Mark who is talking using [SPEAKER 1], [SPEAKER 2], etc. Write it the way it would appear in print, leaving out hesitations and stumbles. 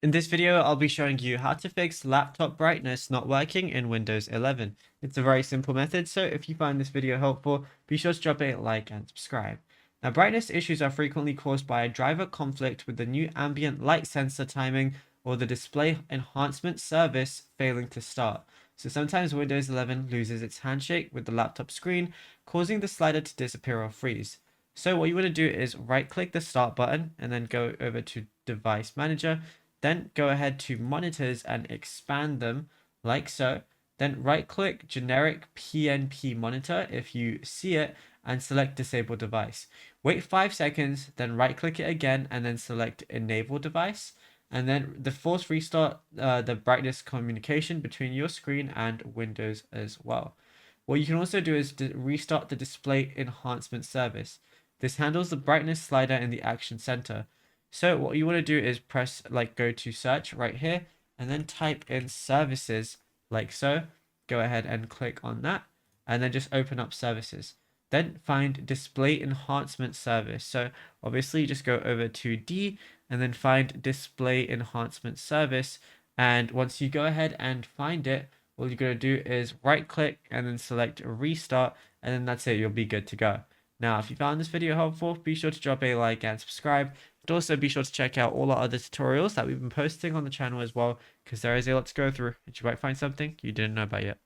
[SPEAKER 1] In this video, I'll be showing you how to fix laptop brightness not working in Windows 11. It's a very simple method, so if you find this video helpful, be sure to drop a like and subscribe. Now, brightness issues are frequently caused by a driver conflict with the new ambient light sensor timing or the display enhancement service failing to start. So sometimes Windows 11 loses its handshake with the laptop screen, causing the slider to disappear or freeze. So what you want to do is right-click the Start button and then go over to Device Manager. Then go ahead to monitors and expand them like so. Then right click generic PNP monitor if you see it and select disable device. Wait 5 seconds, then right click it again and then select enable device. And then the force restart the brightness communication between your screen and Windows as well. What you can also do is restart the display enhancement service. This handles the brightness slider in the action center. So what you want to do is press go to search right here and then type in services like so. Go ahead and click on that and then just open up services. Then find display enhancement service. So obviously just go over to D and then find display enhancement service. And once you go ahead and find it, all you're going to do is right click and then select restart, and then that's it. You'll be good to go. Now, if you found this video helpful, be sure to drop a like and subscribe. And also be sure to check out all our other tutorials that we've been posting on the channel as well, because there is a lot to go through and you might find something you didn't know about yet.